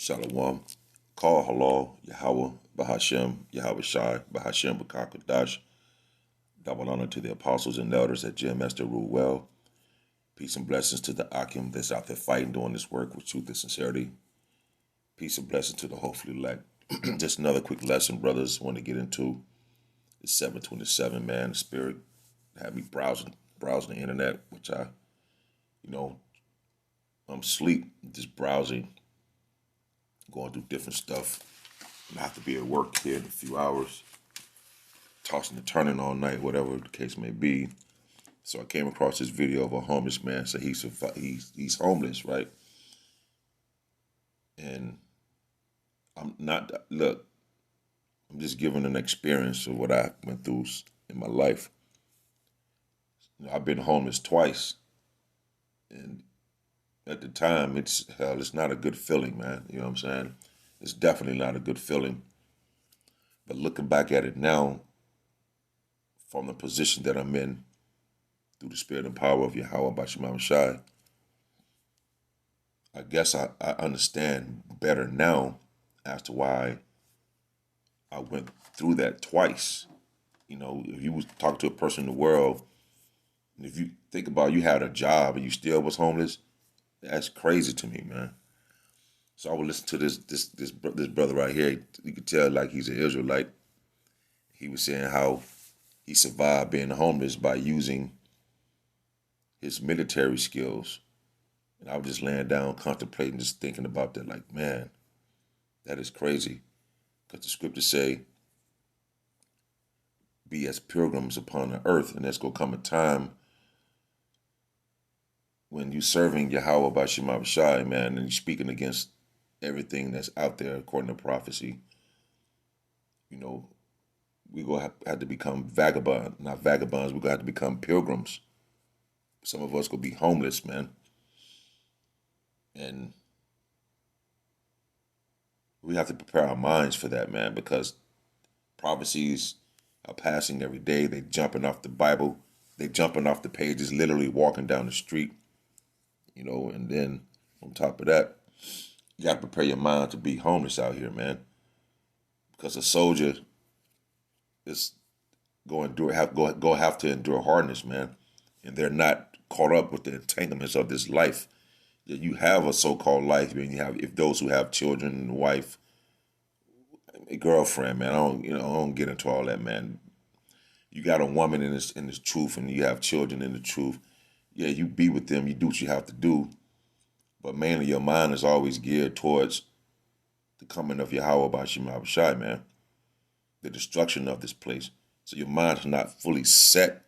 Shalom. Call halal, Yahweh, Bahashem, Yahweh Shai, Bahashem, Bakakadash. Double honor to the apostles and elders at GMS that rule well. Peace and blessings to the Akim that's out there fighting, doing this work with truth and sincerity. Peace and blessings to the hopefully elect. Just another quick lesson, brothers, want to get into. It's 727, man. The spirit had me browsing the internet, which I'm asleep, just browsing, going through different stuff. I have to be at work here in a few hours, tossing and turning all night, whatever the case may be. So I came across this video of a homeless man. So he's homeless, right? And I'm just giving an experience of what I went through in my life. I've been homeless twice, and at the time, it's not a good feeling, man. You know what I'm saying? It's definitely not a good feeling. But looking back at it now, from the position that I'm in, through the spirit and power of Yahweh Bashim Shai, I guess I understand better now as to why I went through that twice. You know, if you was talking to a person in the world, and if you think about you had a job and you still was homeless, that's crazy to me, man. So I would listen to this brother right here. You could tell like he's an Israelite. He was saying how he survived being homeless by using his military skills. And I was just laying down, contemplating, just thinking about that. Like, man, that is crazy. Because the scriptures say, be as pilgrims upon the earth. And there's going to come a time when you serving Yahweh by Shema Shai, man, and you're speaking against everything that's out there according to prophecy. You know, we're going to have to become not vagabonds, we're going to have to become pilgrims. Some of us going to be homeless, man. And we have to prepare our minds for that, man, because prophecies are passing every day. They're jumping off the Bible. They're jumping off the pages, literally walking down the street, you know, and then on top of that, you got to prepare your mind to be homeless out here, man, because a soldier is going to have to endure hardness, man, and they're not caught up with the entanglements of this life. You have a so-called life, and if those who have children and wife, a girlfriend, man. I don't get into all that, man. You got a woman in this truth, and you have children in the truth. Yeah, you be with them, you do what you have to do, but mainly your mind is always geared towards the coming of Yahweh Bashim Abishai, man. The destruction of this place. So your mind is not fully set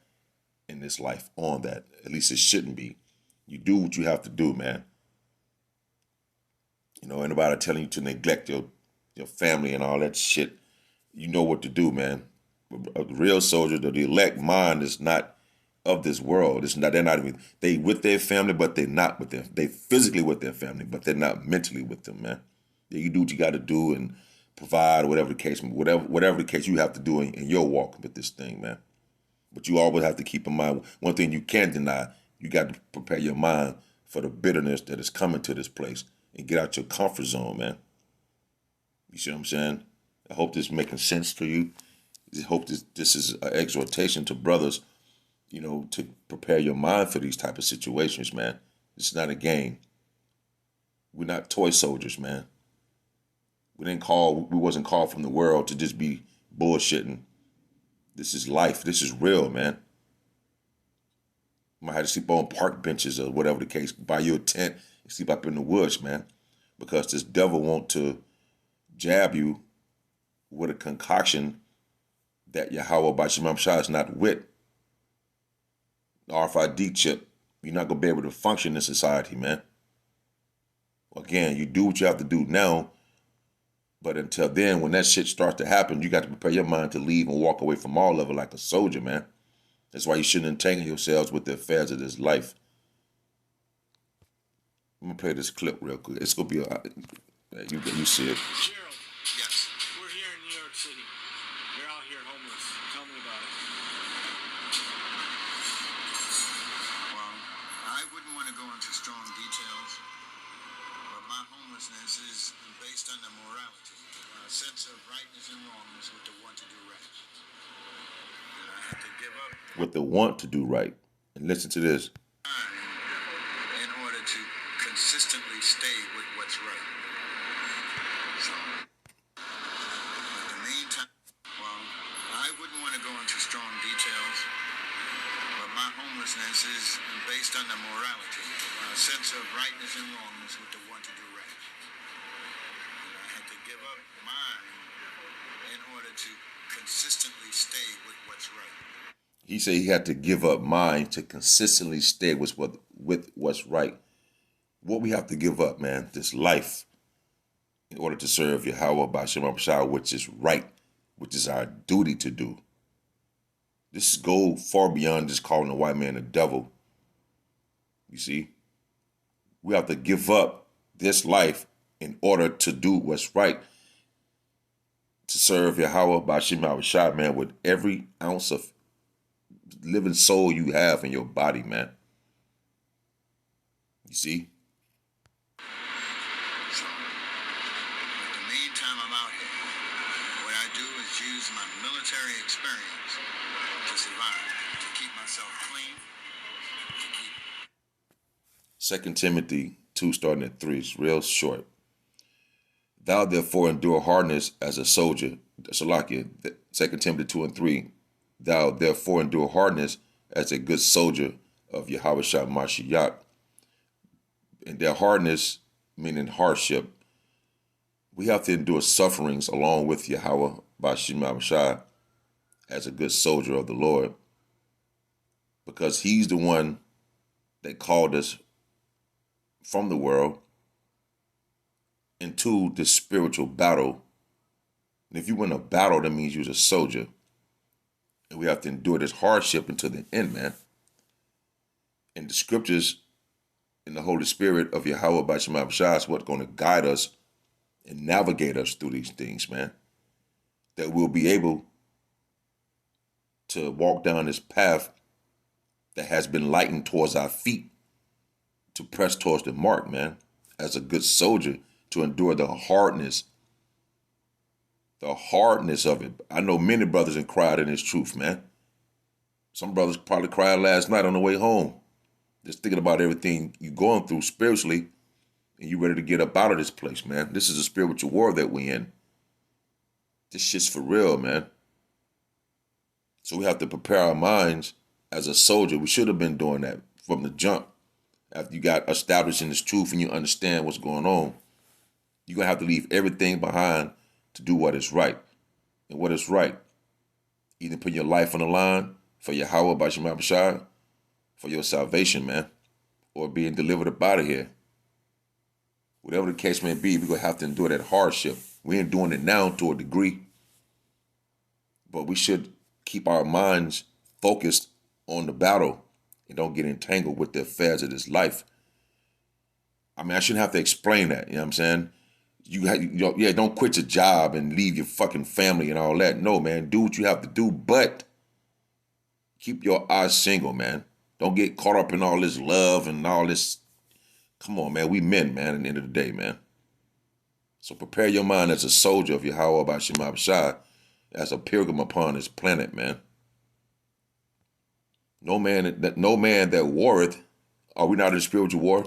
in this life on that. At least it shouldn't be. You do what you have to do, man. You know, anybody telling you to neglect your family and all that shit, you know what to do, man. A real soldier, the elect mind is not of this world. They're not even, they with their family, but they're not with them. They physically with their family, but they're not mentally with them, man. Yeah, you do what you got to do and provide whatever the case you have to do in your walk with this thing, man. But you always have to keep in mind, one thing you can't deny, you got to prepare your mind for the bitterness that is coming to this place and get out your comfort zone, man. You see what I'm saying? I hope this is making sense to you. I hope this is an exhortation to brothers, you know, to prepare your mind for these type of situations, man. It's not a game. We're not toy soldiers, man. We wasn't called from the world to just be bullshitting. This is life. This is real, man. You might have to sleep on park benches or whatever the case, buy you a tent and sleep up in the woods, man. Because this devil want to jab you with a concoction that Yahweh Bashim Shai is not with. The RFID chip. You're not going to be able to function in society, man. Again, you do what you have to do now, but until then, when that shit starts to happen, you got to prepare your mind to leave and walk away from all of it like a soldier, man. That's why you shouldn't entangle yourselves with the affairs of this life. I'm going to play this clip real quick. It's going to be, you see it. Gerald, yes, we're here in New York City. You're out here homeless. Tell me about it. Well, I wouldn't want to go into strong details, but my homelessness homelessness is based on the morality, a sense of rightness and wrongness with the want to do right. And I had to give up With the want to do right. And listen to this. in order to consistently stay with what's right. So, in the meantime, well, I wouldn't want to go into strong details, but my homelessness is based on the morality, a sense of rightness and wrongness with the want to do right. And I had to give up mine in order to consistently stay with what's right. He said he had to give up mine to consistently stay with what's right. What we have to give up, man, this life, in order to serve Yahweh B'Shem Abishai, which is right, which is our duty to do. This goes far beyond just calling a white man a devil. You see? We have to give up this life in order to do what's right, to serve Yahweh B'Shem Abishai, man, with every ounce of living soul you have in your body, man. You see? So, in the meantime, I'm out here. What I do is use my military experience to survive, to keep myself clean, to keep 2 Timothy 2, starting at 3. It's real short. Thou therefore endure hardness as a soldier. Salakia, 2 Timothy 2 and 3. Thou therefore endure hardness as a good soldier of Yahweh Shah Mashiach. And their hardness, meaning hardship, we have to endure sufferings along with Yahweh B'Shem Abishai as a good soldier of the Lord, because he's the one that called us from the world into this spiritual battle. And if you win a battle, that means you're a soldier. And we have to endure this hardship until the end, man. And the scriptures and the Holy Spirit of Yahweh B'Shem Abishai is what's going to guide us and navigate us through these things, man. That we'll be able to walk down this path that has been lightened towards our feet, to press towards the mark, man, as a good soldier, to endure the hardness of it. I know many brothers have cried in this truth, man. Some brothers probably cried last night on the way home, just thinking about everything you're going through spiritually, and you ready to get up out of this place, man. This is a spiritual war that we in. This shit's for real, man. So we have to prepare our minds as a soldier. We should have been doing that from the jump. After you got established in this truth and you understand what's going on, you're going to have to leave everything behind to do what is right. And what is right, either put your life on the line for Yahweh B'Shem Abishai, for your salvation, man, or being delivered up out of here. Whatever the case may be, we're going to have to endure that hardship. We ain't doing it now to a degree, but we should keep our minds focused on the battle and don't get entangled with the affairs of this life. I mean, I shouldn't have to explain that, you know what I'm saying? Don't quit your job and leave your fucking family and all that. No, man, do what you have to do, but keep your eyes single, man. Don't get caught up in all this love and all this. Come on, man, we men, man, at the end of the day, man. So prepare your mind as a soldier of Yahweh B'Shem Abishai, as a pilgrim upon this planet, man. No man that warreth. Are we not in a spiritual war?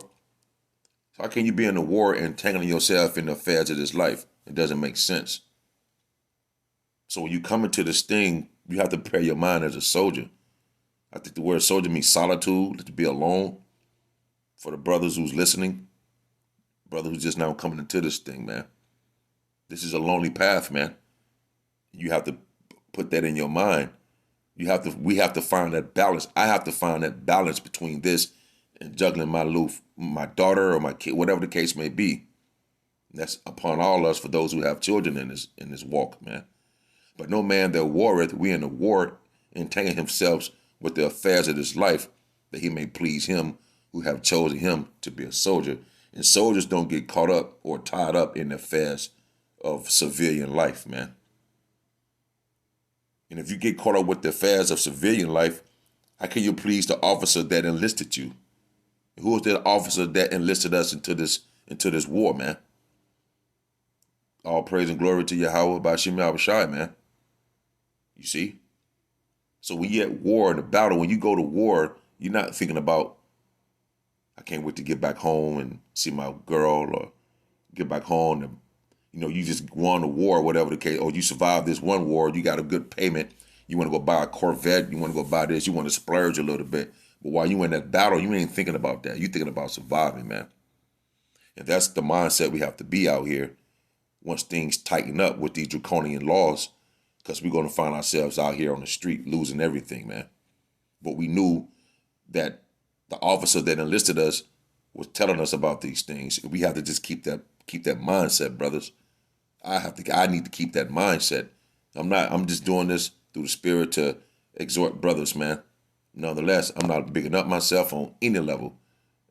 How can you be in a war entangling yourself in the affairs of this life? It doesn't make sense. So when you come into this thing, you have to prepare your mind as a soldier. I think the word soldier means solitude, to be alone. For the brothers who's listening, brother who's just now coming into this thing, man. This is a lonely path, man. You have to put that in your mind. We have to find that balance. I have to find that balance between this and juggling my daughter or my kid, whatever the case may be. That's upon all us for those who have children in this walk, man. But no man that warreth, we in the war, entangling himself with the affairs of this life, that he may please him who have chosen him to be a soldier. And soldiers don't get caught up or tied up in the affairs of civilian life, man. And if you get caught up with the affairs of civilian life, how can you please the officer that enlisted you? Who was that officer that enlisted us into this war, man? All praise and glory to Yahweh Bashim Yahushai, man. You see? So when you're at war in a battle, when you go to war, you're not thinking about, I can't wait to get back home and see my girl, or get back home and, you just won a war, whatever the case, or you survived this one war, you got a good payment, you want to go buy a Corvette, you want to go buy this, you want to splurge a little bit. But while you in that battle, you ain't thinking about that. You're thinking about surviving, man. And that's the mindset we have to be out here once things tighten up with these draconian laws, because we're going to find ourselves out here on the street losing everything, man. But we knew that the officer that enlisted us was telling us about these things. We have to just keep that mindset, brothers. I need to keep that mindset. I'm just doing this through the spirit to exhort brothers, man. Nonetheless, I'm not bigging up myself on any level.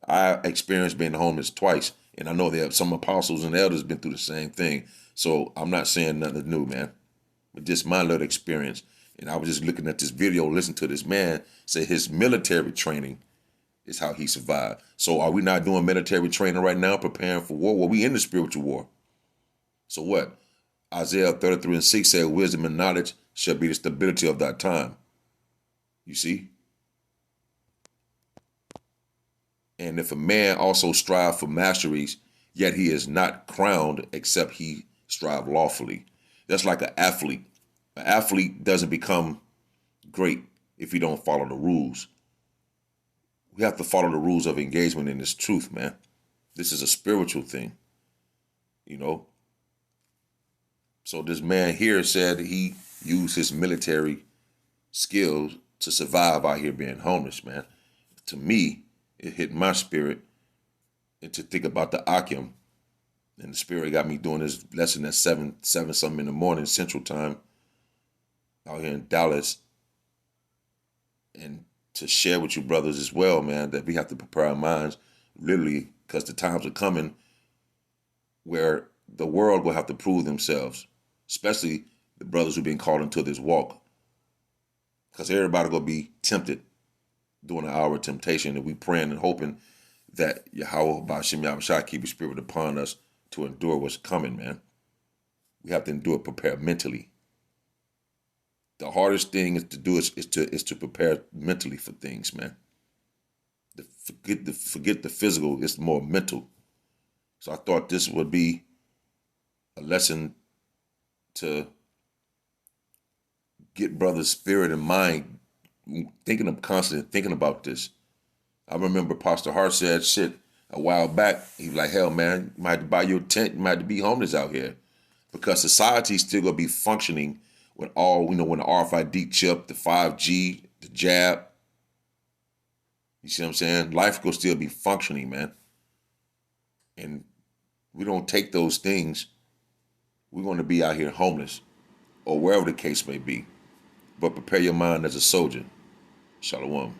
I experienced being homeless twice, and I know that some apostles and elders been through the same thing. So I'm not saying nothing new, man. But just my little experience. And I was just looking at this video, listening to this man say his military training is how he survived. So are we not doing military training right now, preparing for war? Well, we in the spiritual war. So what? Isaiah 33:6 said, wisdom and knowledge shall be the stability of thy time. You see? And if a man also strive for masteries, yet he is not crowned except he strive lawfully. That's like an athlete. An athlete doesn't become great if he don't follow the rules. We have to follow the rules of engagement in this truth, man. This is a spiritual thing, So this man here said he used his military skills to survive out here being homeless, man. To me, it hit my spirit, and to think about the Akim. And the spirit got me doing this lesson at 7 something in the morning, Central Time, out here in Dallas. And to share with you brothers as well, man, that we have to prepare our minds, literally, because the times are coming where the world will have to prove themselves, especially the brothers who've been called into this walk. Because everybody going to be tempted during the hour of temptation, and we praying and hoping that Yahweh Bashim Yahushua keep his spirit upon us to endure what's coming, man. We have to endure, prepare mentally. The hardest thing is to do is to prepare mentally for things, man. Forget the physical, it's more mental. So I thought this would be a lesson to get brothers' spirit and mind constantly thinking about this. I remember Pastor Hart said shit a while back. He was like, hell, man, you might have to buy your tent. You might have to be homeless out here. Because society's still going to be functioning with all, when the RFID chip, the 5G, the jab. You see what I'm saying? Life will still be functioning, man. And we don't take those things, we're going to be out here homeless or wherever the case may be. But prepare your mind as a soldier. Shalom.